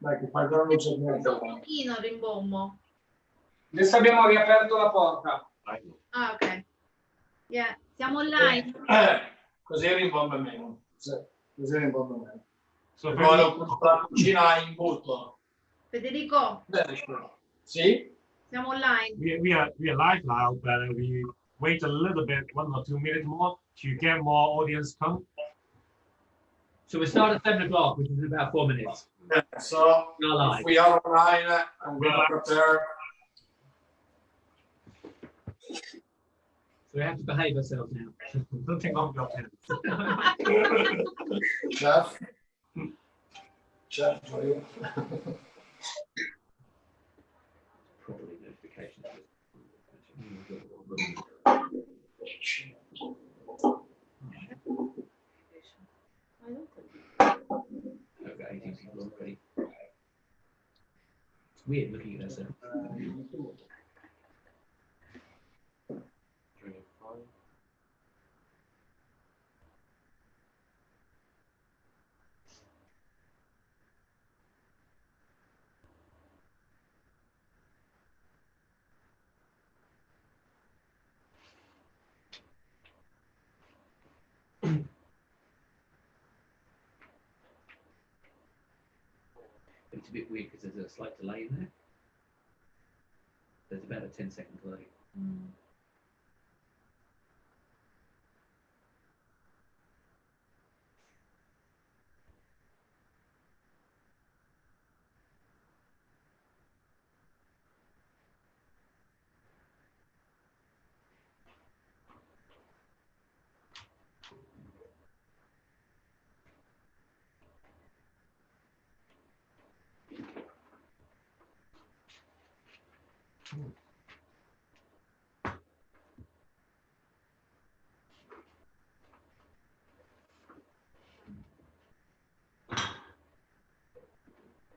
Dai, che fai la luce un pochino rimbombo. Adesso abbiamo riaperto la porta. Ah, ok. Yeah. Siamo online. Così rimbomba meno. Sì, così rimbomba meno. So poi la cucina in butto. Federico. Sì? Siamo online. We are live now, but we wait a little bit, 1 or 2 minutes more to get more audience come. So we start at 7 o'clock, which is in about 4 minutes. So if we are online, I'm going to prepare. So we have to behave ourselves now. Don't take off your pants. Chef, for you. Probably notifications. I've got 18 people already. It's weird looking at ourselves. It's a bit weird because there's a slight delay in there. There's about a 10-second delay.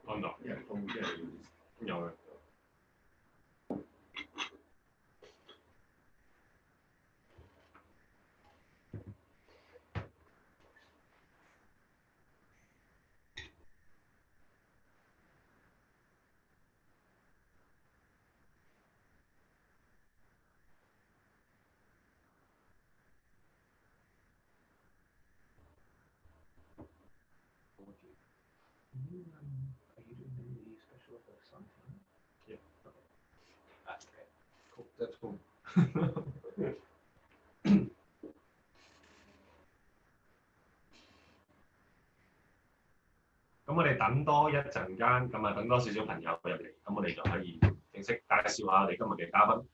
Oh no, yeah, no. Are you doing any special for something? Yeah. Okay. Cool. That's cool.咁我哋等多一陣間，咁啊等多少少朋友入嚟，咁我哋就可以正式介紹下我哋今日嘅嘉賓。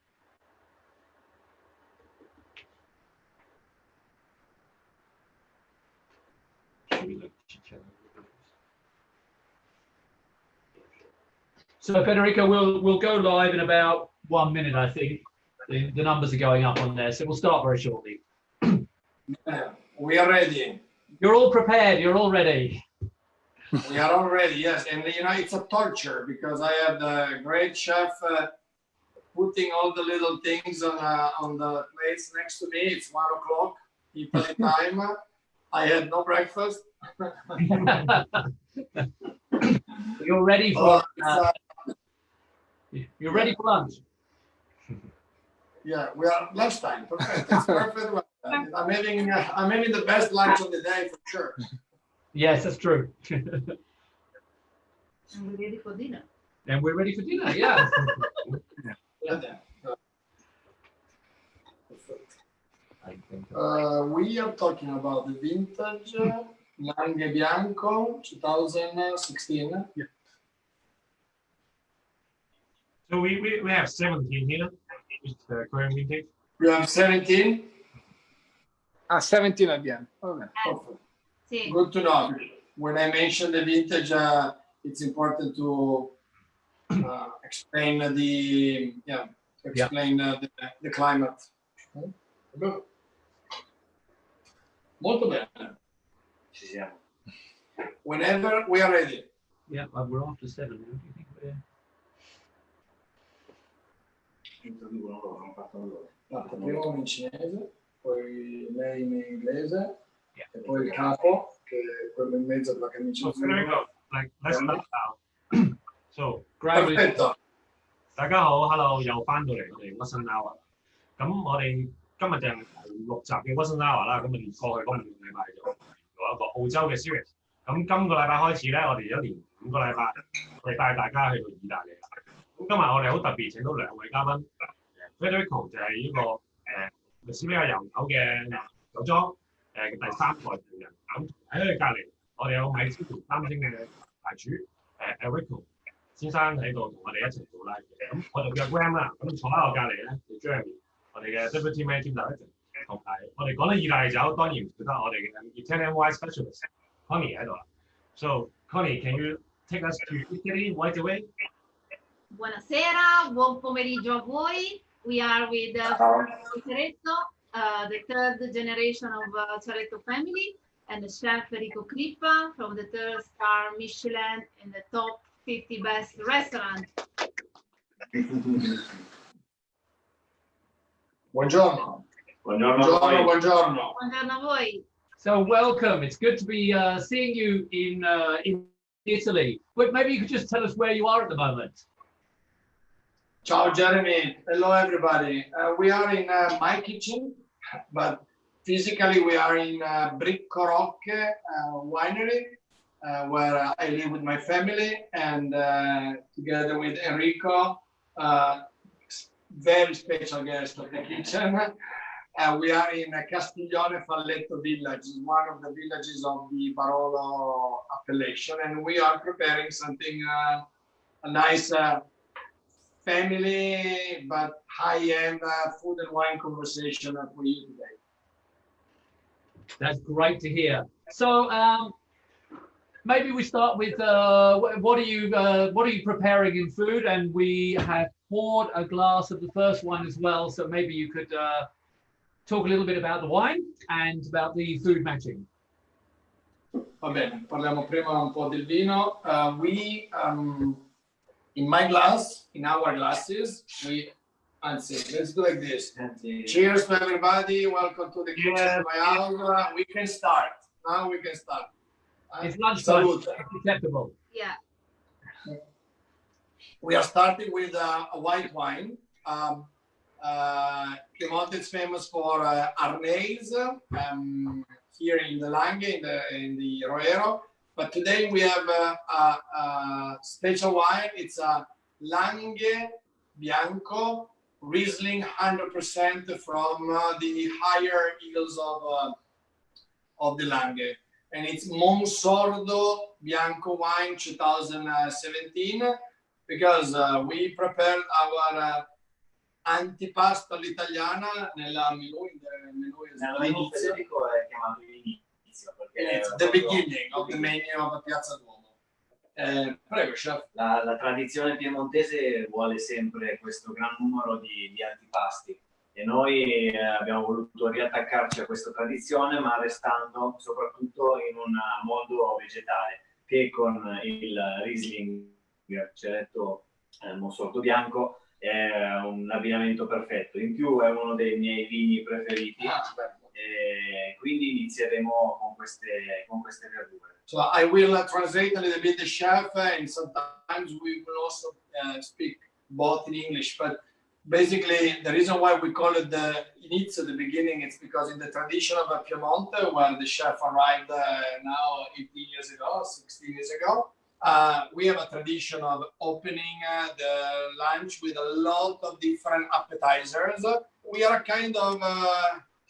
So Federico, we'll go live in about 1 minute, I think. The numbers are going up on there, so we'll start very shortly. We are ready. You're all prepared. You're all ready. We are all ready, yes. And you know, it's a torture because I have the great chef putting all the little things on the plates next to me. It's 1 o'clock Italy time. I had no breakfast. You're ready for you're ready for lunch. Yeah, we are lunchtime. Perfect. It's perfect. I'm having the best lunch of the day for sure. Yes, that's true. And we're ready for dinner. And we're ready for dinner, yeah. We are talking about the vintage Langhe Bianco 2016. Yeah. So we have 17 here. Which the current vintage. You have 17? 17 abbiamo. Okay. Sì. Good to know. When I mention the vintage, it's important to explain the climate. Good. Molto bene. Ci siamo. Whenever we are ready. Yeah, we're after 7 now. Do you think we're... Prima in cinese, poi lei in inglese, e poi il capo, che è quello in mezzo con la camicia So there we go. Like let's start now. So Great. Perfetto. 大家好 ，Hello， 又翻到嚟我哋 What's an Hour。咁我哋今日就係6集嘅 What's an Hour 啦。咁我哋過去嗰5個禮拜就做一個澳洲嘅 series。咁今個禮拜開始咧，我哋一連5個禮拜，我哋帶大家去到意大利啦。咁今日我哋好特別請到2位嘉賓 ，Federico 就係呢個歷史比較悠久嘅酒莊嘅第3代傳人。咁喺佢隔離，我哋有米芝蓮3星嘅大廚Enrico 先生喺度同我哋一齊做 live 嘅。咁我就叫 Graham 啦。咁坐喺我隔離咧叫 Jeremy， 我哋嘅 Deputy Managing Director， 同埋我哋講到意大利酒，當然唔少得我哋嘅 Italian Wine Specialist Connie 喺度啦。So Connie, can you take us to Italy right away? Buonasera, buon pomeriggio a voi. We are with Ceretto, the third generation of Ceretto family, and the chef Federico Crippa from the 3rd star Michelin in the top 50 best restaurant. Buongiorno. Buongiorno. Buongiorno. Buongiorno a voi. So welcome. It's good to be seeing you in Italy. But maybe you could just tell us where you are at the moment. Ciao Jeremy. Hello everybody. We are in my kitchen, but physically we are in Bricco Rocche winery, where I live with my family and together with Enrico, very special guest of the kitchen. We are in Castiglione Falletto village, one of the villages of the Barolo appellation, and we are preparing something, a nice family but high-end food and wine conversation for you today. That's great to hear. So maybe we start with what are you preparing in food? And we have poured a glass of the first one as well. So maybe you could talk a little bit about the wine and about the food matching. Va bene, parliamo prima un po' del vino. In my glass, in our glasses, let's do like this. Cheers to everybody. Welcome to the kitchen of my house. We can start. Now we can start. It's lunchtime. Salute. It's acceptable. Yeah. We are starting with a white wine. Piemonte is famous for Arnese here in the Langhe, in the Roero. But today we have a special wine. It's a Langhe Bianco Riesling 100% from the higher hills of the Langhe. And it's Monsordo Bianco wine 2017 because we prepared our antipasto all'italiana nella menù Federico è chiamato l'inizio perché it's the beginning of the menu of Piazza Duomo. Prego, chef. La tradizione piemontese vuole sempre questo gran numero di antipasti e noi abbiamo voluto riattaccarci a questa tradizione ma restando soprattutto in un modo vegetale che con il Riesling Ceretto Monsordo Bianco è un abbinamento perfetto. In più è uno dei miei vini preferiti e quindi inizieremo con queste verdure. So I will translate a little bit the chef and sometimes we will also speak both in English, but basically the reason why we call it the inizio, the beginning, it's because in the tradition of Piemonte, where the chef arrived now 18 years ago, 16 years ago, we have a tradition of opening the lunch with a lot of different appetizers. We are a kind of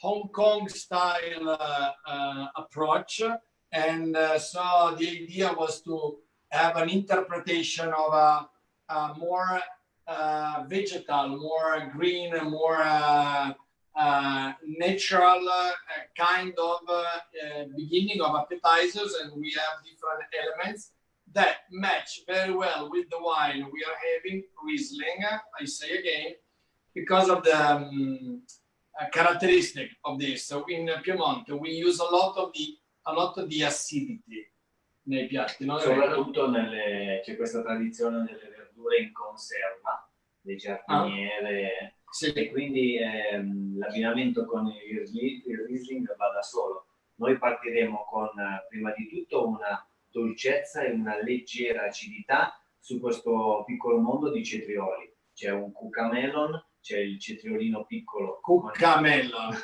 Hong Kong style approach, and so the idea was to have an interpretation of a more vegetal, more green, more natural kind of beginning of appetizers, and we have different elements that match very well with the wine we are having, Riesling, I say again, because of the characteristic of this. So in Piemonte we use a lot of the acidity nei piatti, no? Soprattutto c'è questa tradizione delle verdure in conserva, le giardiniere, sì. E quindi l'abbinamento con il Riesling va da solo. Noi partiremo con prima di tutto una dolcezza e una leggera acidità su questo piccolo mondo di cetrioli. C'è un cucamelon, c'è il cetriolino piccolo Cucamelon.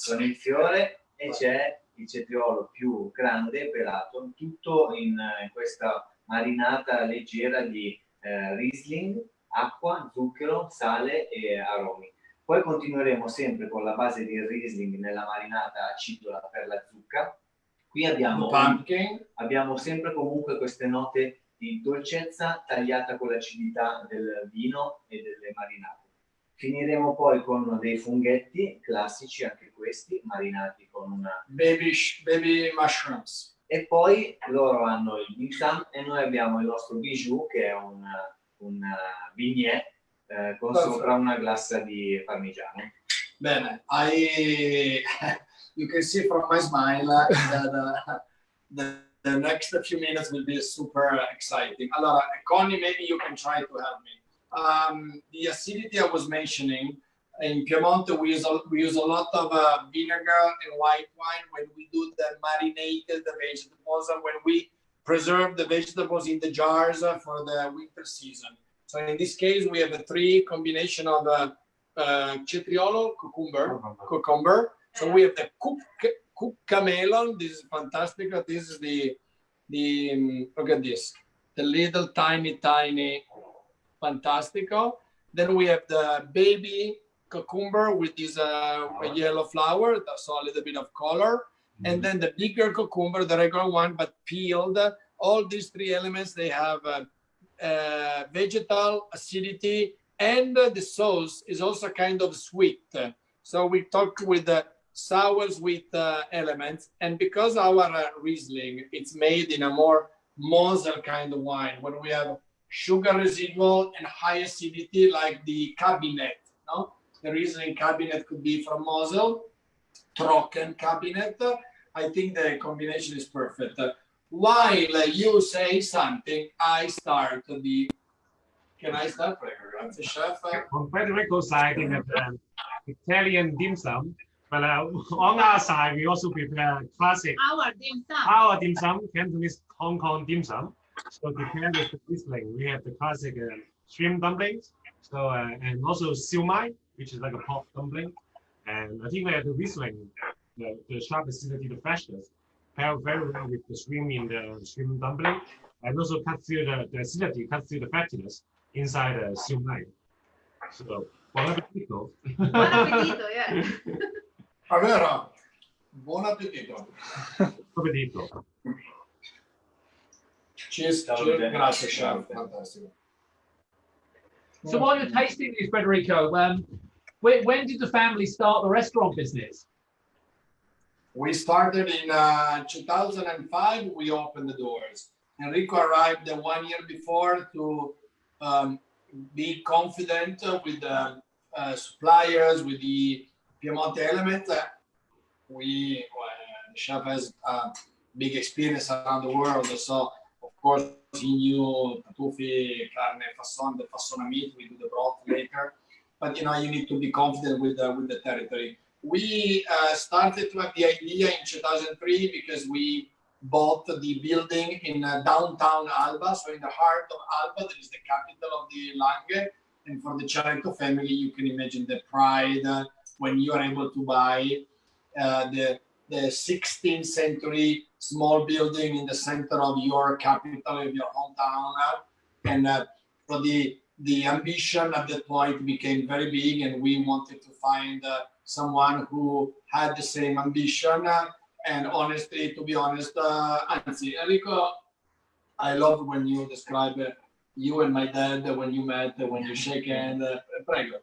con il fiore e c'è il cetriolo più grande pelato, tutto in questa marinata leggera di Riesling, acqua, zucchero, sale e aromi. Poi continueremo sempre con la base di Riesling nella marinata acidola per la zucca. Qui abbiamo sempre comunque queste note di dolcezza tagliata con l'acidità del vino e delle marinate. Finiremo poi con dei funghetti classici, anche questi, marinati con una baby mushrooms. E poi loro hanno il dim sum e noi abbiamo il nostro bijou, che è un bignè con sopra una glassa di parmigiano. Bene, you can see from my smile that the next few minutes will be super exciting. Allora, Connie, maybe you can try to help me. The acidity I was mentioning, in Piemonte we use a lot of vinegar and white wine when we do the marinated vegetables and when we preserve the vegetables in the jars for the winter season. So in this case, we have a three combination of cetriolo, cucumber. So we have the cucamelon. This is fantastic. This is the look at this, the little tiny fantastico. Then we have the baby cucumber with this yellow flower, so a little bit of color. And then the bigger cucumber, the regular one, but peeled. All these three elements, they have vegetal acidity, and the sauce is also kind of sweet. So we talked with the sour sweet elements, and because our Riesling, it's made in a more Mosel kind of wine, when we have sugar residual and high acidity, like the Cabinet. No? The Riesling Cabinet could be from Mosel, Trocken Cabinet. I think the combination is perfect. While you say something, I start the. Can I start, Grazie, chef. On Federico's side, we have Italian dim sum, but on our side, we also prepare classic. Our dim sum, Cantonese Hong Kong dim sum. So to pair with the Riesling, we have the classic shrimp dumplings. So and also siu mai, which is like a pork dumpling. And I think we have the Riesling, the sharp acidity, the freshness, pair very well with the shrimp in the shrimp dumpling, and also cut through the acidity, cut through the fattiness inside the siu mai. So, buon appetito. Buon appetito, yeah. Allora, buon appetito. Appetito. Cheers, grazie, chef. Fantastico. So while you're tasting these, Federico, when did the family start the restaurant business? We started in 2005. We opened the doors. Enrico arrived 1 year before to be confident with the suppliers, with the Piemonte element. The chef has big experience around the world, so of course he knew tartufi, carne, fasson, the fassona meat. We do the broth later, but you need to be confident with the territory. We started to have the idea in 2003 because we bought the building in downtown Alba, so in the heart of Alba, that is the capital of the Langhe. And for the Ceretto family, you can imagine the pride when you are able to buy the 16th century small building in the center of your capital, of your hometown. And for the ambition at that point became very big, and we wanted to find someone who had the same ambition. And honestly, to be honest, anzi, Enrico, I love when you describe you and my dad when you met, when you shake hands. Prego.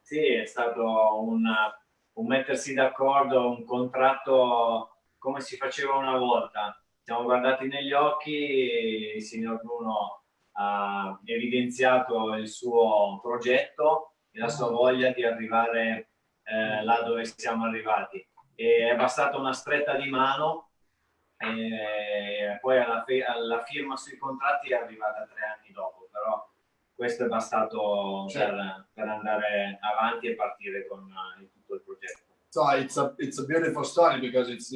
Sì, è stato un mettersi d'accordo, un contratto come si faceva una volta. Siamo guardati negli occhi, il signor Bruno ha evidenziato il suo progetto e la sua voglia di arrivare là dove siamo arrivati. E è bastata una stretta di mano e poi alla firma sui contratti è arrivata 3 anni dopo, però questo è bastato per andare avanti e partire con tutto il progetto. So it's a beautiful story because it's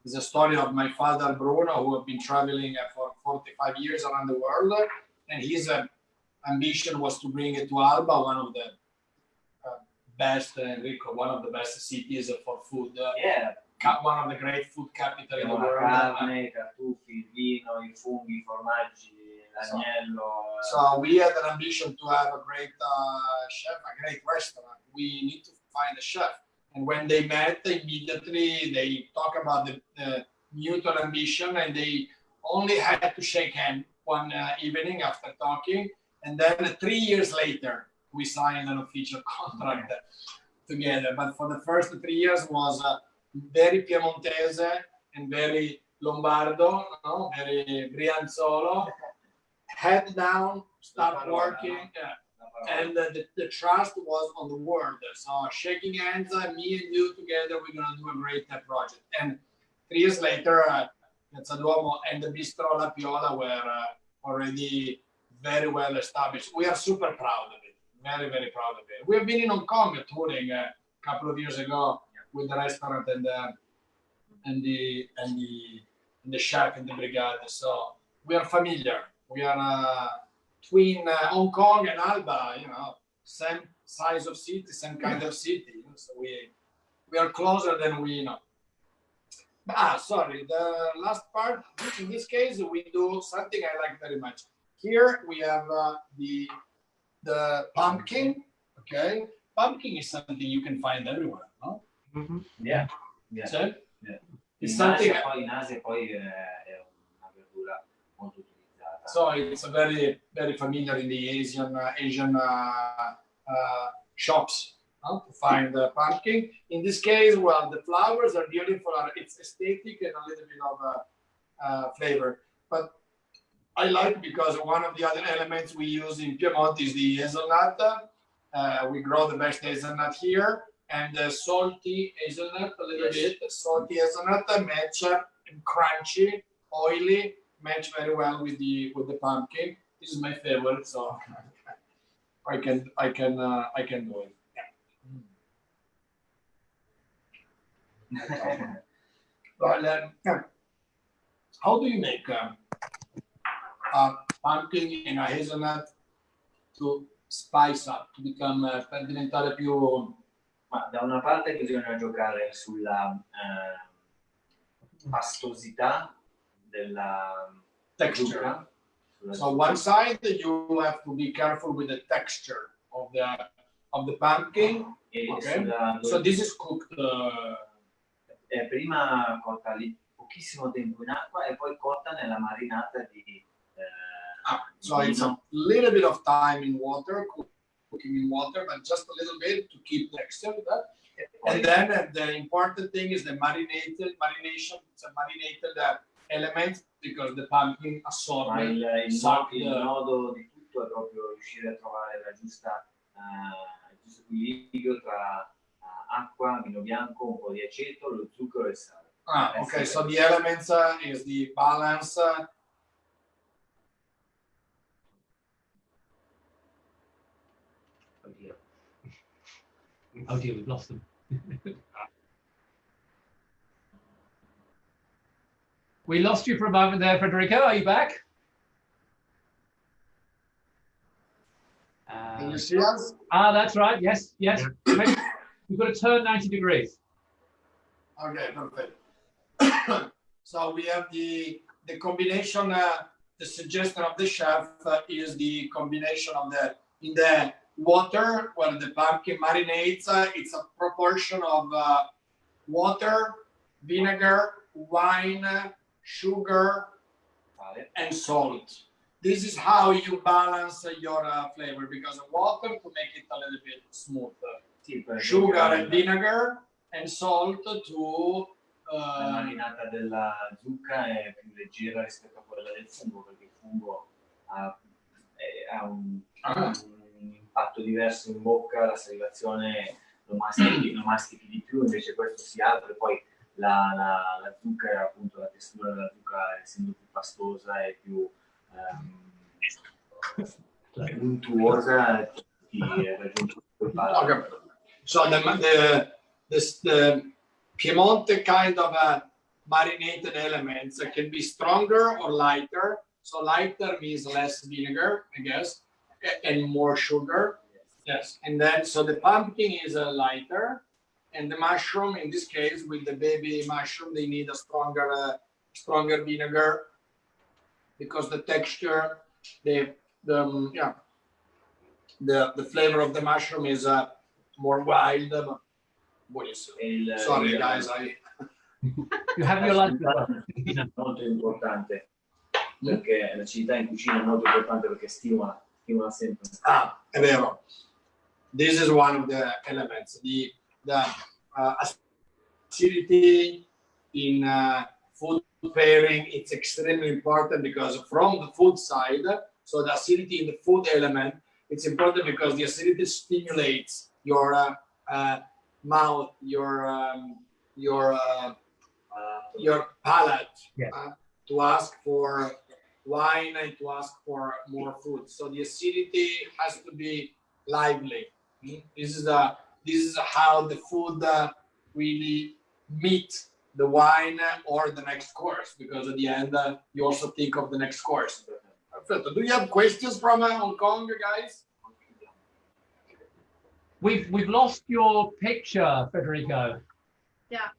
It's a story of my father Bruno, who have been traveling for 45 years around the world, and his ambition was to bring it to Alba, one of the best, Enrico, one of the best cities for food. One of the great food capital in the world. Carne, tartufi, il vino, i funghi, i formaggi, l'agnello. So we had an ambition to have a great chef, a great restaurant. We need to find a chef. And when they met, immediately they talk about the mutual ambition, and they only had to shake hands one evening after talking. And then 3 years later, we signed an official contract together. But for the first 3 years was very Piemontese and very Lombardo, no? Very Brianzolo. Head down, start working. And the trust was on the word. So shaking hands, me and you together, we're going to do a great project. And 3 years later, Piazza Duomo and the Bistro La Piola were already very well established. We are super proud of it. Very, very proud of it. We have been in Hong Kong touring a couple of years ago with the restaurant and the chef and the brigade. So we are familiar. We are between Hong Kong and Alba, same size of city, same kind of city. So we are closer than we know. Sorry, the last part, in this case, we do something I like very much. Here we have the pumpkin, okay? Pumpkin is something you can find everywhere, no? Mm-hmm. Yeah. So, yeah. It's something... In Asia poi è una verdura molto utilizzata. So it's very, very familiar in the Asian shops to find the pumpkin. In this case, well, the flowers are beautiful. It's aesthetic and a little bit of flavor. But I like because one of the other elements we use in Piedmont is the hazelnut. We grow the best hazelnut here, and the salty hazelnut a little bit. The salty hazelnut match and crunchy, oily, match very well with the pumpkin. This is my favorite, so I can do it. Yeah. But how do you make pumpkin and a hazelnut to spice up, to become per diventare più... Ma da una parte bisogna giocare sulla pastosità della texture. So one side you have to be careful with the texture of the pumpkin. Okay. So this is cooked. Prima cotta lì pochissimo tempo in acqua e poi cotta nella marinata di so it's a little bit of time in water, cooking in water, but just a little bit to keep texture. And then the important thing is the marination. It's a marinated element because the pumpkin assorbe. Il nodo di tutto è proprio riuscire a trovare il giusto equilibrio tra acqua, vino bianco, un po' di aceto, lo zucchero e il sale. Okay, so the elements is the balance. Oh dear, we've lost them. We lost you for a moment there, Federico. Are you back? Can you see us? That's right. Yes. Yeah. You've got to turn 90 degrees. Okay, perfect. So we have the combination, the suggestion of the chef is the combination of in the water where the pumpkin marinates. It's a proportion of water, vinegar, wine, sugar, and salt. This is how you balance your flavor, because water to make it a little bit smooth. Sugar and vinegar and salt to... La marinata della zucca è più leggera rispetto a quella del fungo, perché il fungo ha un impatto diverso in bocca, la salivazione lo mastichi di più, invece questo si apre, poi la zucca, appunto la textura della zucca, essendo più pastosa e più untuosa, ti raggiunge quel palato. So the Piemonte kind of marinated elements. It can be stronger or lighter. So lighter means less vinegar, I guess, and more sugar. Yes. And then, so the pumpkin is lighter, and the mushroom, in this case, with the baby mushroom, they need a stronger vinegar because the texture, the flavor of the mushroom is more wild. Sorry, guys. You have your lunch. Molto importante perché l'acidità in cucina è molto importante perché stimola sempre. Ah, è vero. This is one of the elements. The acidity in food pairing, it's extremely important because from the food side, so the acidity in the food element, it's important because the acidity stimulates your mouth, your palate, yes. To ask for wine and to ask for more food. So the acidity has to be lively. This is how the food really meet the wine or the next course, because at the end you also think of the next course. Perfetto. Do you have questions from Hong Kong, guys? We've lost your picture, Federico. Yeah.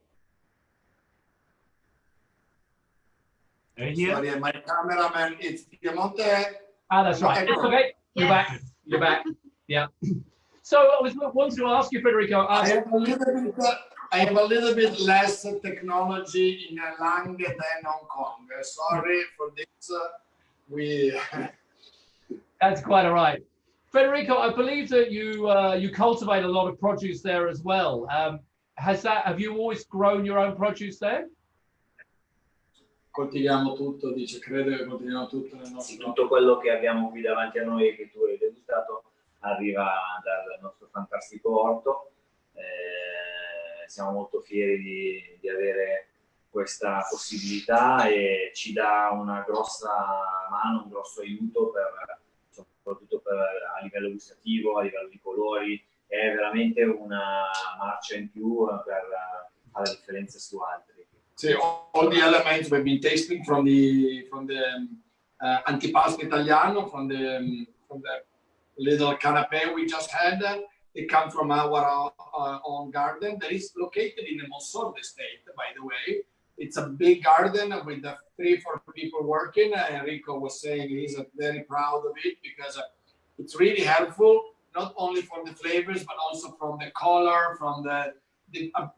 Sorry, my cameraman, it's Piemonte. Ah, that's right. It's okay. You're back. You're back. Yeah. So I wanted to ask you, Federico. I have a little bit less technology in Lang than Hong Kong. Sorry for this. That's quite all right. Federico, I believe that you cultivate a lot of produce there as well. Have you always grown your own produce there? Coltiviamo tutto, dice, credo che coltiviamo tutto nel nostro. Sì, tutto quello che abbiamo qui davanti a noi e che tu hai degustato arriva dal nostro fantastico orto. Siamo molto fieri di avere questa possibilità e ci dà una grossa mano, un grosso aiuto soprattutto a livello gustativo, a livello di colori. È veramente una marcia in più per fare la differenza su altri. So all the elements we've been tasting from the antipasto italiano, from the little canapé we just had, they come from our own garden that is located in the Monsordo estate, by the way. It's a big garden with 3-4 people working. Enrico was saying he's very proud of it because it's really helpful, not only from the flavors, but also from the color, from the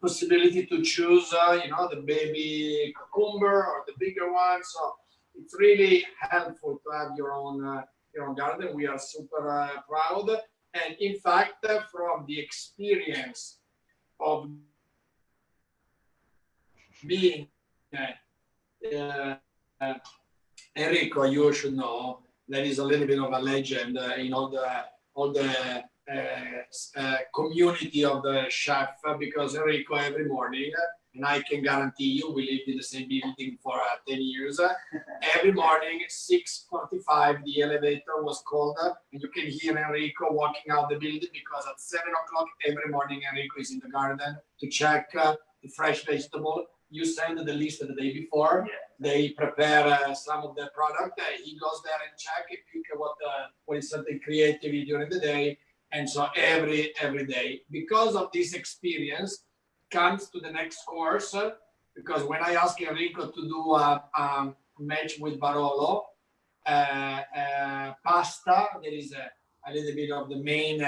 possibility to choose, the baby cucumber or the bigger one. So it's really helpful to have your own garden. We are super proud. And in fact, from the experience of being Enrico, you should know that is a little bit of a legend in all the community of the chef, because Enrico every morning, and I can guarantee you, we lived in the same building for 10 years. Every morning, 6:45, the elevator was called, and you can hear Enrico walking out the building because at 7 o'clock every morning, Enrico is in the garden to check the fresh vegetable. You send the list the day before. Yeah. They prepare some of the product. He goes there and check and pick what is something creative during the day. And so every day, because of this experience, comes to the next course. Because when I asked Enrico to do a match with Barolo, pasta, there is a little bit of the main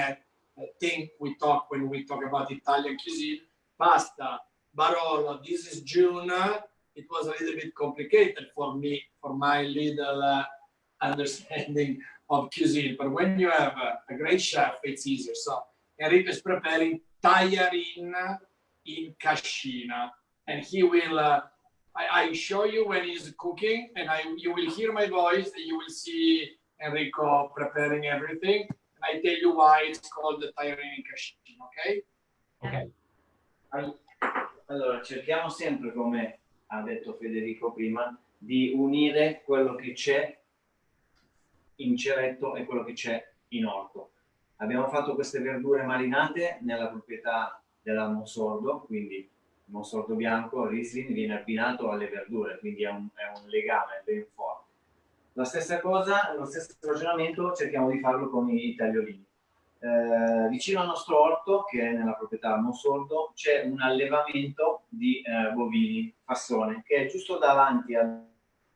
thing when we talk about Italian cuisine. Pasta, Barolo, this is June. It was a little bit complicated for me, for my little understanding of cuisine. But when you have a great chef, it's easier. So Enrico is preparing tagliarine in cascina. And he will, I show you when he's cooking, and you will hear my voice, and you will see Enrico preparing everything. And I tell you why it's called the tagliarine in cascina, okay? Okay. Allora, cerchiamo sempre, come ha detto Federico prima, di unire quello che c'è in Ceretto e quello che c'è in orto. Abbiamo fatto queste verdure marinate nella proprietà della Monsordo, quindi monsordo bianco, il Riesling, viene abbinato alle verdure, quindi è un legame ben forte. La stessa cosa, lo stesso ragionamento cerchiamo di farlo con i tagliolini. Vicino al nostro orto, che è nella proprietà Monsordo, c'è un allevamento di bovini, fassone, che è giusto davanti al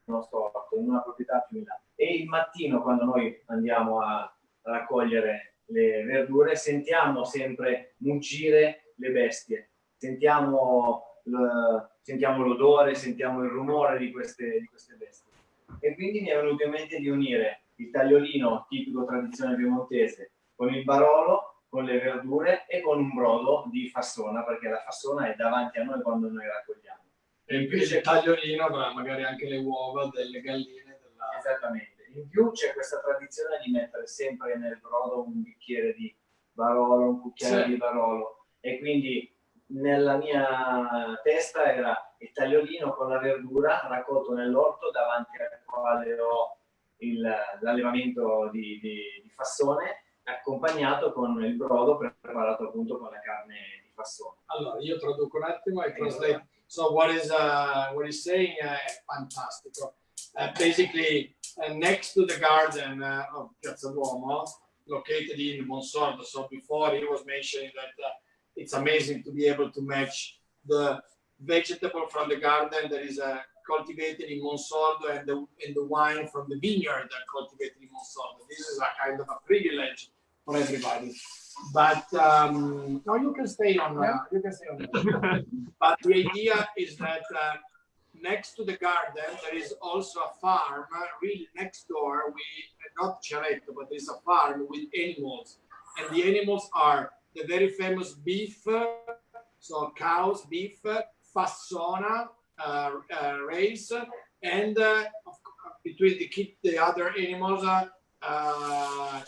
nostro orto, in una proprietà più in là. E il mattino, quando noi andiamo a raccogliere le verdure, sentiamo sempre muggire le bestie, sentiamo l'odore, sentiamo il rumore di queste bestie. E quindi mi è venuto in mente di unire il tagliolino tipico tradizione piemontese con il Barolo, con le verdure e con un brodo di fassona, perché la fassona è davanti a noi quando noi raccogliamo. E in più c'è il tagliolino, magari anche le uova delle galline. Esattamente. In più c'è questa tradizione di mettere sempre nel brodo un bicchiere di Barolo, un cucchiaio di Barolo. E quindi nella mia testa era il tagliolino con la verdura raccolto nell'orto davanti al quale ho l'allevamento di fassone, accompagnato con il brodo preparato appunto con la carne di fassone. Allora, io traduco un attimo e translate. So what he's saying è fantastico. Basically, next to the garden of Piazza Duomo, located in Monsordo. So before he was mentioning that it's amazing to be able to match the vegetable from the garden that is cultivated in Monsordo and the wine from the vineyard that cultivated in Monsordo. This is a kind of a privilege for everybody. But no, you can stay on. You can stay on. But the idea is that next to the garden there is also a farm. Really next door, not Ceretto, but there's a farm with animals, and the animals are the very famous beef, so cows, beef, fassona, race, and between the other animals,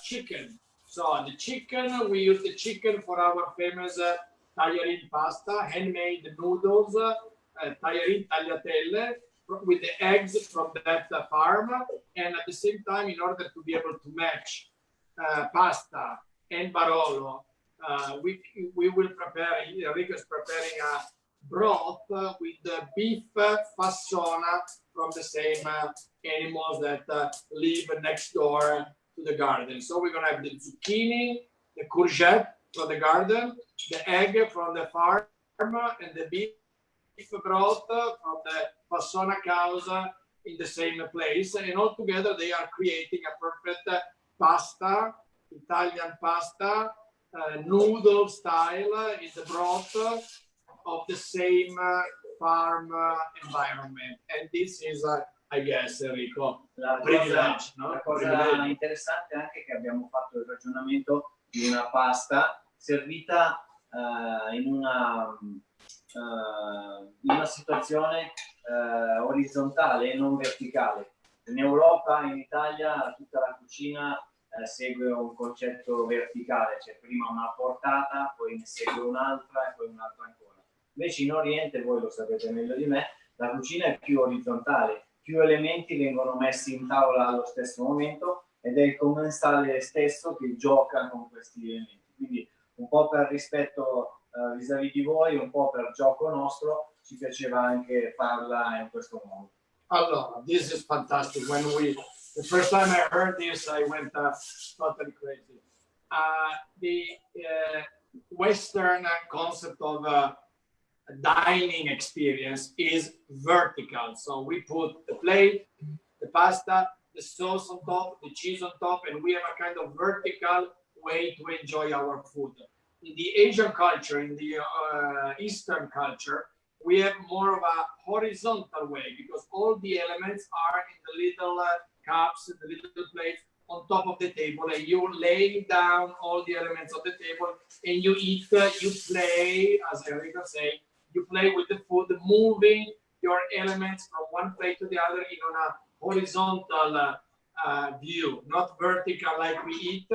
chicken. So the chicken, we use the chicken for our famous tagliarin pasta, handmade noodles, tagliarin tagliatelle, with the eggs from that farm. And at the same time, in order to be able to match pasta and Barolo, we will prepare, Enrico is preparing a broth with the beef fassona from the same animals that live next door to the garden. So we're gonna have the zucchini, the courgette from the garden, the egg from the farm, and the beef broth from the fassona cows in the same place. And all together they are creating a perfect pasta, Italian pasta, noodle style in the broth of the same farm environment. And this is I guess, Enrico, la cosa interessante è anche che abbiamo fatto il ragionamento di una pasta servita in una situazione orizzontale e non verticale. In Europa, in Italia, tutta la cucina segue un concetto verticale, cioè prima una portata, poi ne segue un'altra e poi un'altra ancora. Invece in Oriente, voi lo sapete meglio di me, la cucina è più orizzontale. Più elementi vengono messi in tavola allo stesso momento ed è il commensale stesso che gioca con questi elementi. Quindi un po' per rispetto vis-à-vis di voi, un po' per gioco nostro, ci piaceva anche farla in questo modo. Allora, this is fantastic. The first time I heard this, I went totally crazy. The Western concept of dining experience is vertical. So we put the plate, the pasta, the sauce on top, the cheese on top, and we have a kind of vertical way to enjoy our food. In the Asian culture, in the Eastern culture, we have more of a horizontal way because all the elements are in the little cups, the little plates on top of the table, and you lay down all the elements of the table and you eat, you play, as Enrico said, you play with the food, moving your elements from one plate to the other in a horizontal view, not vertical like we eat,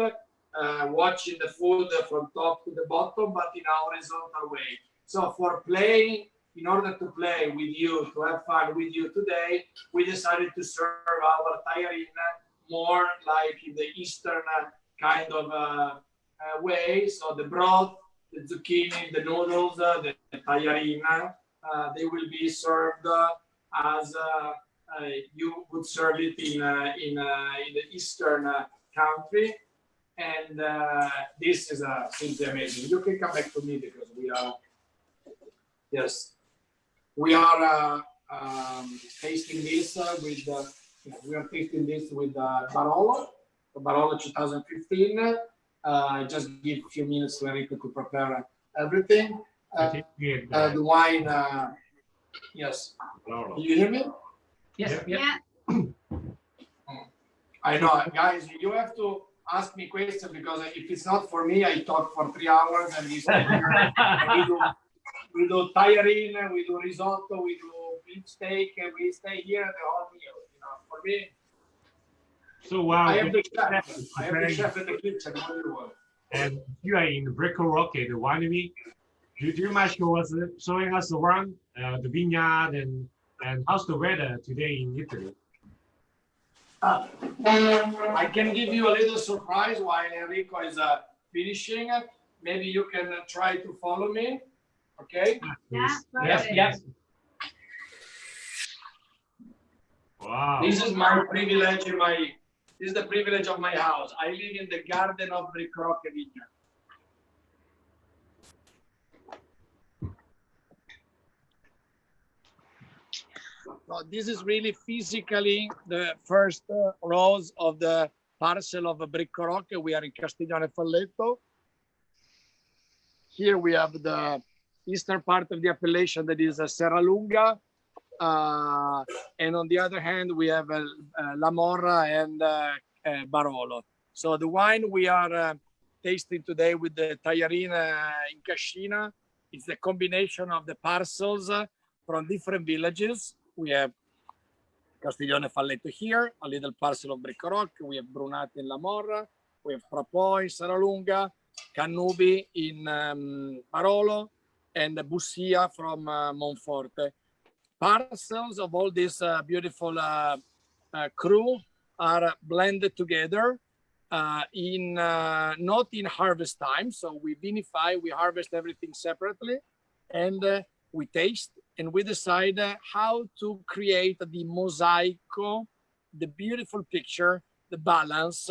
watching the food from top to the bottom, but in a horizontal way. So for playing, in order to play with you, to have fun with you today, we decided to serve our tagliarin more like in the Eastern kind of way. So the broth, the zucchini, the noodles, the tagliarin, they will be served as you would serve it in the Eastern country. And this is simply amazing. You can come back to me because we are tasting this with Barolo, the Barolo 2015. I just give a few minutes to Enrico to prepare everything. The wine, yes. Barolo. You hear me? Yes. Yeah. I know, guys, you have to ask me questions because if it's not for me, I talk for 3 hours and we stay here. We do tagliarine, we do risotto, we do beef steak, and we stay here the whole meal. You know, for me, So while I am the chef. is I am the preparing- chef in the kitchen. What do you want? And you are in Enrico Crippa, the winery. Do you mind showing us around the vineyard and how's the weather today in Italy? I can give you a little surprise while Enrico is finishing. Maybe you can try to follow me. Okay. Yeah, Yes, perfect. yes. Wow. This is my privilege. This is the privilege of my house. I live in the garden of Enrico Crippa. So this is really physically the first rows of the parcel of Bricco Rock. We are in Castiglione Falletto. Here we have the eastern part of the appellation that is Serralunga. And on the other hand, we have La Morra and Barolo. So the wine we are tasting today with the Tagliarine in Cascina, it's the combination of the parcels from different villages. We have Castiglione Falletto here, a little parcel of Bricco Rock. We have Brunate in La Morra. We have Prapò in Serralunga, Cannubi in Barolo, and Bussia from Monforte. Parcels of all this beautiful crew are blended together in not in harvest time. So we vinify, we harvest everything separately, and we taste, and we decide how to create the mosaico, the beautiful picture, the balance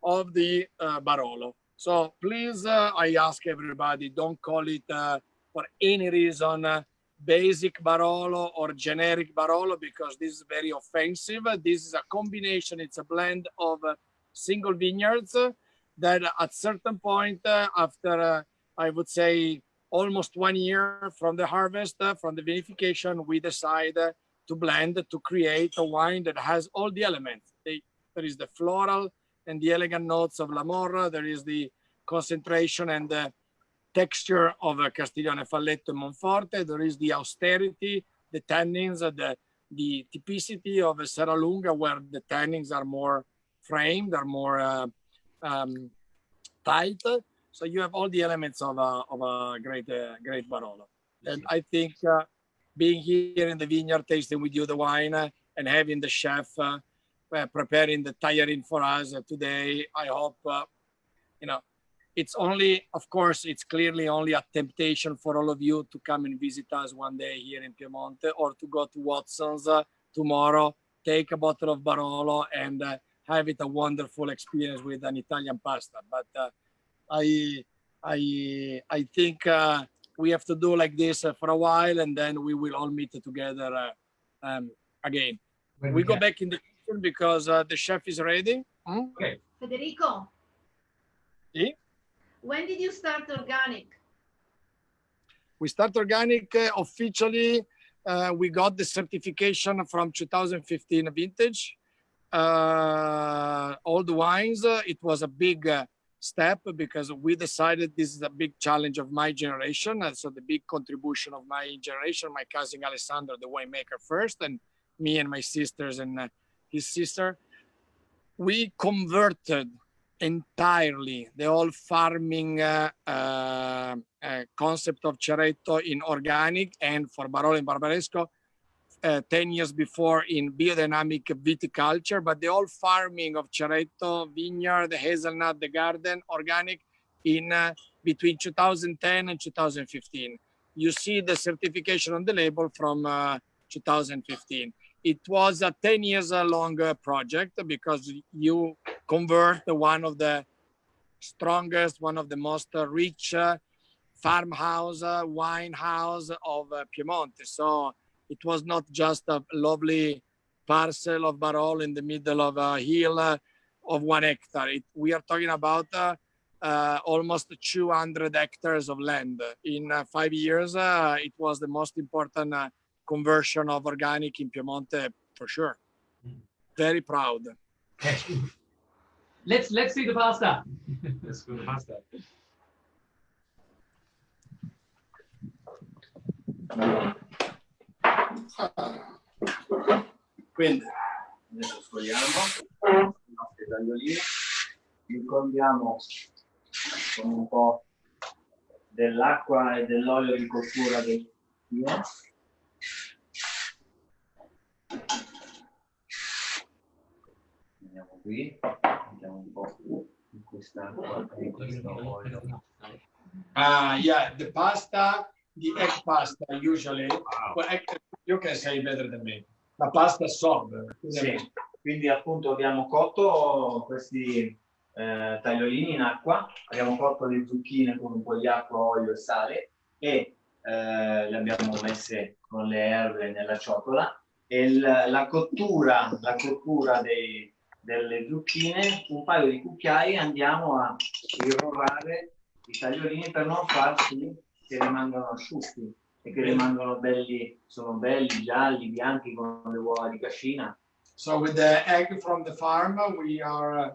of the Barolo. So please, I ask everybody, don't call it for any reason basic Barolo or generic Barolo, because this is very offensive. This is a combination, it's a blend of single vineyards that at certain point after, I would say, almost 1 year from the harvest, from the vinification, we decide to blend to create a wine that has all the elements. There is the floral and the elegant notes of La Morra. There is the concentration and the texture of Castiglione Falletto and Monforte. There is the austerity, the tannins, the typicity of Serralunga, where the tannins are more framed, are more tight. So you have all the elements of a great Barolo. And I think being here in the vineyard, tasting with you the wine, and having the chef preparing the tagliarine for us today, I hope, it's only, of course, it's clearly only a temptation for all of you to come and visit us one day here in Piemonte, or to go to Watson's tomorrow, take a bottle of Barolo and have it a wonderful experience with an Italian pasta. But I think we have to do like this for a while, and then we will all meet together again. We go back in the kitchen because the chef is ready. Okay. Federico, Sì? when did you start organic? We start organic officially. We got the certification from 2015 vintage. All the wines, it was a big step because we decided this is a big challenge of my generation. And so the big contribution of my generation, my cousin Alessandro, the winemaker first, and me and my sisters and his sister, we converted entirely the whole farming concept of Ceretto in organic, and for Barolo and Barbaresco 10 years before in biodynamic viticulture. But the whole farming of Ceretto, vineyard, the hazelnut, the garden, organic in between 2010 and 2015. you see the certification on the label from 2015. It was a 10 years long project because you convert one of the strongest, one of the most rich farmhouse, wine house of Piemonte. So it was not just a lovely parcel of Barolo in the middle of a hill of 1 hectare. We are talking about almost 200 hectares of land. In 5 years, it was the most important conversion of organic in Piemonte for sure. Very proud. Let's see the pasta. Let's go to pasta. Quindi adesso scogliamo i nostri tagliolini, li condiamo con un po' dell'acqua e dell'olio di cottura del vino. Andiamo qui, mettiamo un po' in quest'acqua e in questo olio. Yeah, the pasta, the egg pasta usually, well, you can say better than me. La pasta sob. Sì, quindi appunto abbiamo cotto questi tagliolini in acqua, abbiamo cotto le zucchine con un po' di acqua, olio e sale e le abbiamo messe con le erbe nella ciotola e la cottura delle zucchine, un paio di cucchiai andiamo a irrorare i tagliolini per non far sì che rimangano asciutti e che rimangono belli, sono belli, gialli, bianchi con le uova di cascina. So with the egg from the farm, we are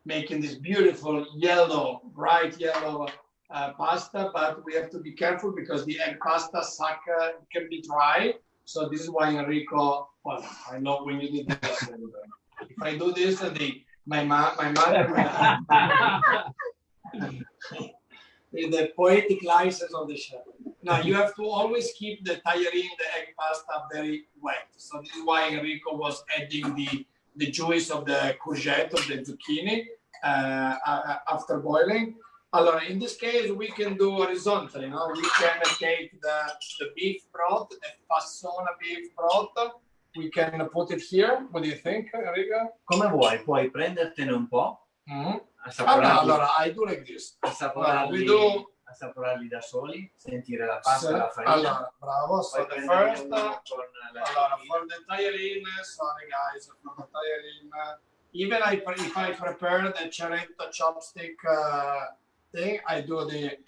making this beautiful yellow, bright yellow pasta, but we have to be careful because the egg pasta can be dry. So this is why Enrico, well, I know when you did this. If I do this, my mother the poetic license of the chef. Now you have to always keep the tagliolini, the egg pasta very wet. So this is why Enrico was adding the juice of the courgette, of the zucchini after boiling. Allora, in this case, we can do horizontally, no? We can take the beef broth, the fassona beef broth. We can put it here. What do you think, Enrico? Come vuoi, puoi prendertene un po'. Allora, I do like this. Assaporarli da soli, sentire la pasta e la farina. Allora, bravo. So the first, allora, for the tagliolini, sorry guys, for the tagliolini, even if I prepare the Ceretto chopstick thing, I do the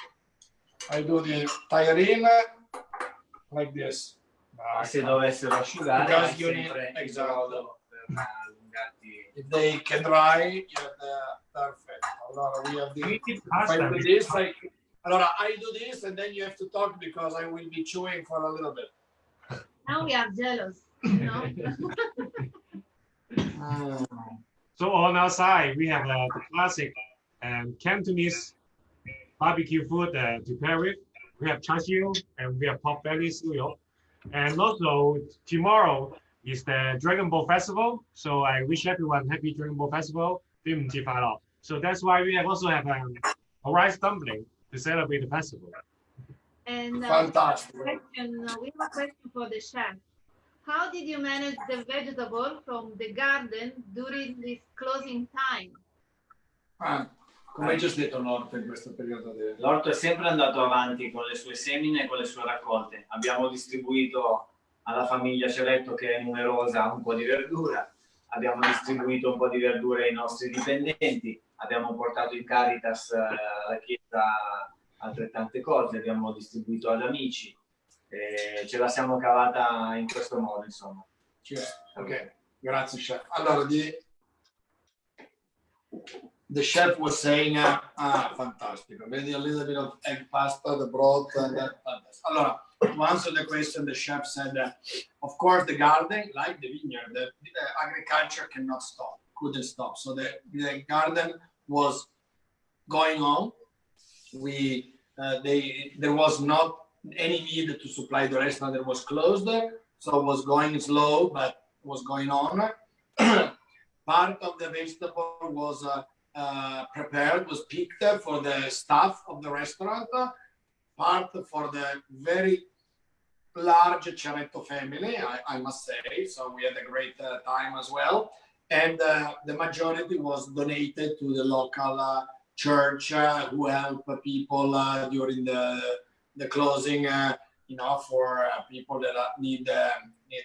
tagliolini like this. Se dovessero asciugare, because you need exactly. If they can dry, you have the perfect. Allora, we have the. If I do this, allora, I do this, and then you have to talk because I will be chewing for a little bit. Now we are jealous, no? So on our side, we have the classic Cantonese barbecue food to pair with. We have char siu and we have pork belly suyo. And also tomorrow is the Dragon Ball Festival. So I wish everyone happy Dragon Ball Festival. So that's why we also have a rice dumpling to celebrate the festival. And Fantastic. we have a question for the chef. How did you manage the vegetable from the garden during this closing time? Come hai già detto l'orto in questo periodo? L'orto è sempre andato avanti con le sue semine e con le sue raccolte. Abbiamo distribuito alla famiglia Ceretto, che è numerosa, un po' di verdura. Abbiamo distribuito un po' di verdura ai nostri dipendenti. Abbiamo portato in Caritas alla chiesa altrettante cose. Abbiamo distribuito ad amici. Ce la siamo cavata in questo modo, insomma. Ok, grazie chef. Allora, the chef was saying, fantastic. Maybe a little bit of egg pasta, the broth, and that. Allora, to answer the question, the chef said, of course, the garden, like the vineyard, the agriculture couldn't stop. So the garden was going on. There was not any need to supply the restaurant that was closed, so it was going slow, but was going on. Part of the vegetable was prepared, was picked for the staff of the restaurant, part for the very large Ceretto family, I must say. So we had a great time as well. And the majority was donated to the local church who help people during the closing, for people that need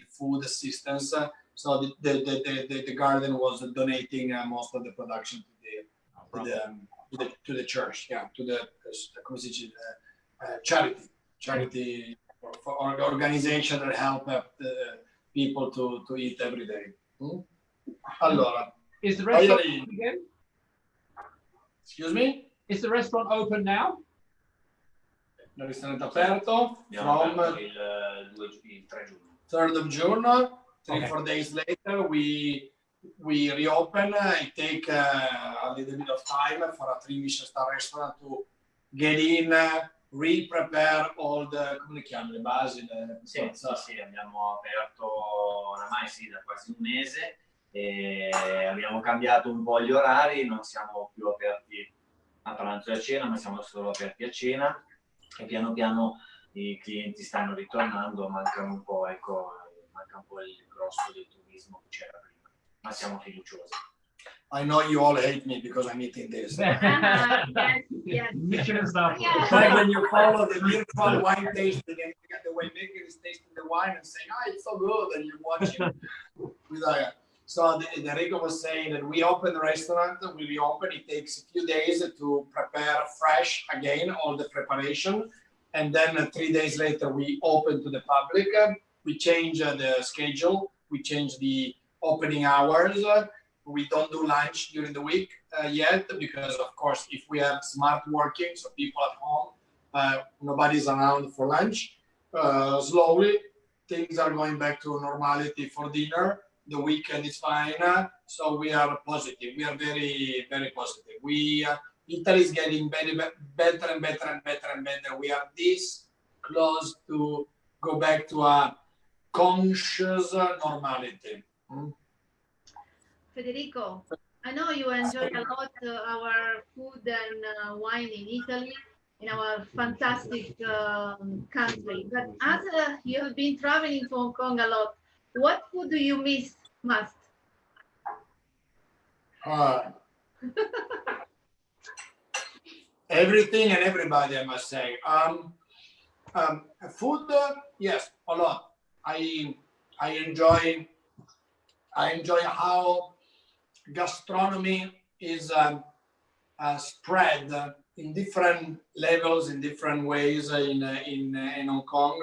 food assistance. So the garden was donating most of the production to the church, to the charity for organization that help people to eat every day. Allora, is the restaurant open again? Excuse me? Is the restaurant open now? Il ristorante aperto from il 3 giugno. 3rd of June. 3-4 days later, we reopen. It take a little bit of time for a 3-Michelin restaurant to get in, re-prepare all the, come le chiami, le basi? Sì, abbiamo aperto oramai da quasi un mese e abbiamo cambiato un po' gli orari, non siamo più aperti a pranzo e a cena, ma siamo solo aperti a cena e piano piano i clienti stanno ritornando, manca un po' il grosso del turismo che c'era prima, ma siamo fiduciosi. I know you all hate me because I'm eating this. Yes. Michelin star. Yeah. Like when you follow the virtual wine tasting and you get the winemaker is tasting the wine and saying, it's so good, and you watch it. So Enrico was saying that we open the restaurant, we reopen, it takes a few days to prepare fresh again, all the preparation. And then 3 days later, we open to the public. We change the schedule. We change the opening hours. We don't do lunch during the week yet because, of course, if we have smart working, so people at home, nobody's around for lunch. Slowly, things are going back to normality for dinner. The weekend is fine. So we are positive. We are very, very positive. Italy is getting better and better. We are this close to go back to a conscious normality. Federico, I know you enjoy a lot our food and wine in Italy, in our fantastic country. But as you have been traveling to Hong Kong a lot, what food do you miss most? Everything and everybody, I must say. Food, yes, a lot. I enjoy how gastronomy is spread in different levels, in different ways in Hong Kong.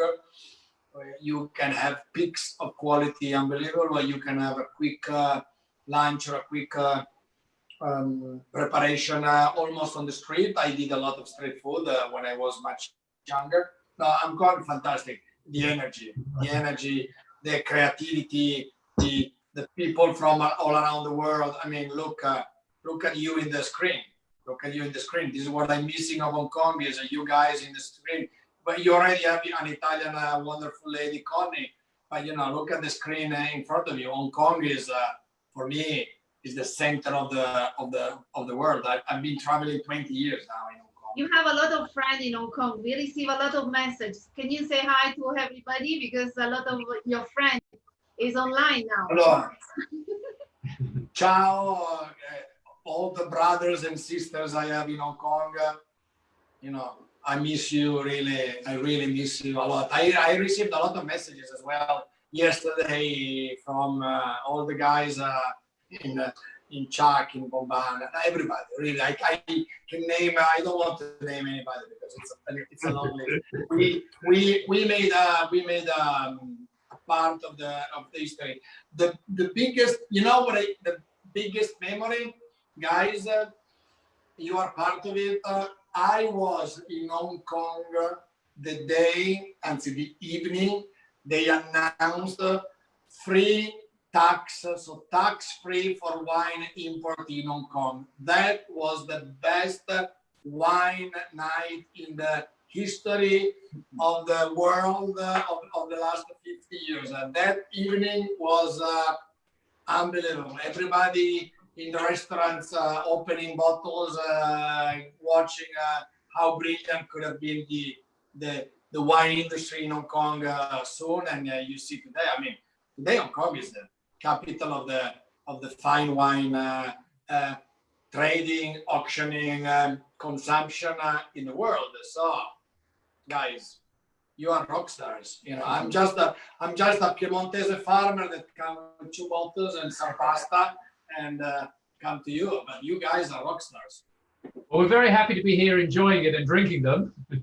You can have peaks of quality unbelievable. You can have a quick lunch or a quick preparation almost on the street. I did a lot of street food when I was much younger. No, I'm quite fantastic. The energy, the creativity, the people from all around the world. I mean, look at you in the screen. This is what I'm missing of Hong Kong is you guys in the screen. But you already have an Italian wonderful lady, Connie. But look at the screen in front of you. Hong Kong is, for me, is the center of the world. I've been traveling 20 years now in Hong Kong. You have a lot of friends in Hong Kong. We receive a lot of messages. Can you say hi to everybody? Because a lot of your friends is online now. Hello. Ciao, all the brothers and sisters I have in Hong Kong. I miss you really. I really miss you a lot. I received a lot of messages as well yesterday from all the guys in Chuck, in Bomban, everybody. Really, I can name. I don't want to name anybody because it's a long list. We made a part of the history. The biggest, the biggest memory, guys. You are part of it. I was in Hong Kong the day until the evening. They announced free tax, so tax-free for wine import in Hong Kong. That was the best wine night in the history of the world of the last 50 years. And that evening was unbelievable. Everybody, in the restaurants, opening bottles, watching how brilliant could have been the wine industry in Hong Kong soon. And you see today, I mean, today Hong Kong is the capital of the fine wine trading, auctioning, consumption in the world. So, guys, you are rock stars. You know, I'm just a Piemontese farmer that comes with 2 bottles and some pasta and come to you. But you guys are rock stars. Well, we're very happy to be here enjoying it and drinking them. Do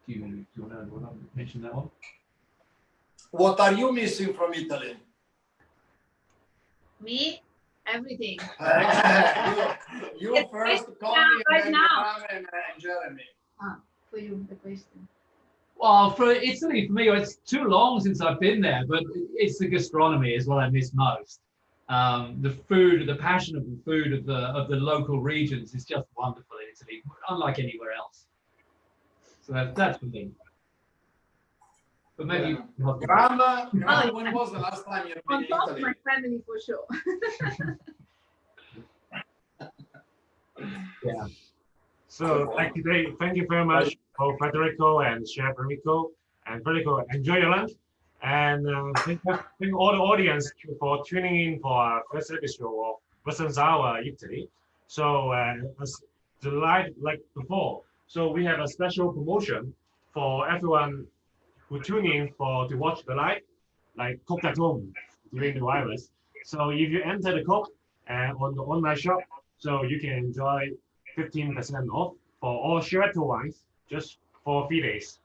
you want to mention that one? What are you missing from Italy? Me, everything. you first, Connie, right and then now. and Jeremy. For you, the question. Well, for Italy, for me, it's too long since I've been there, but it's the gastronomy is what I miss most. The food, the passion of the food of the local regions is just wonderful in Italy, unlike anywhere else. So that's for me. But maybe Graham, when was the last time you've been On in top of Italy? my family for sure. yeah. So like today, thank you very much for Federico and Chef Enrico. And Federico, enjoy your lunch. And thank all the audience for tuning in for our first episode of Western Hour Italy. So as the live like before, so we have a special promotion for everyone who tune in to watch the live, like cook at home during the virus. So if you enter the code on the online shop, so you can enjoy 15% off for all Ceretto wines just for 3 days.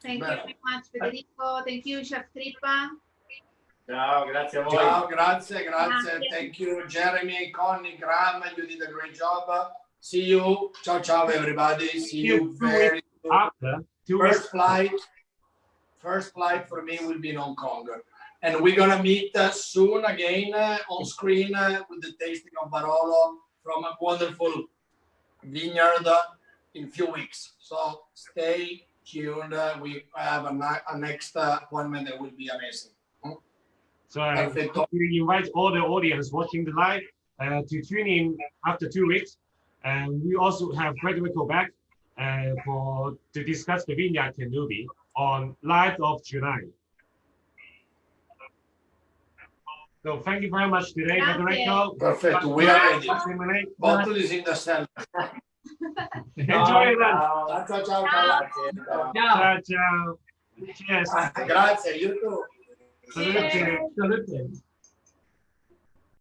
Thank you very much, Federico. Thank you, Chef Crippa. Ciao, grazie a voi. Ciao, grazie. Thank you, Jeremy, Connie, Graham. You did a great job. See you. Ciao, everybody. See you very soon. After 2 weeks. First flight for me will be in Hong Kong. And we're going to meet soon again on screen with the tasting of Barolo from a wonderful vineyard in a few weeks. So stay tuned. We have a next appointment that will be amazing. So we invite all the audience watching the live to tune in after 2 weeks. And we also have Federico back to discuss the Vineyard Canubi on 9th of July. So thank you very much today, Federico. Perfect. We are ready. Bottle is in the cellar. Enjoy your lunch. Ciao. Ciao. Cheers. Grazie, you too. Salute.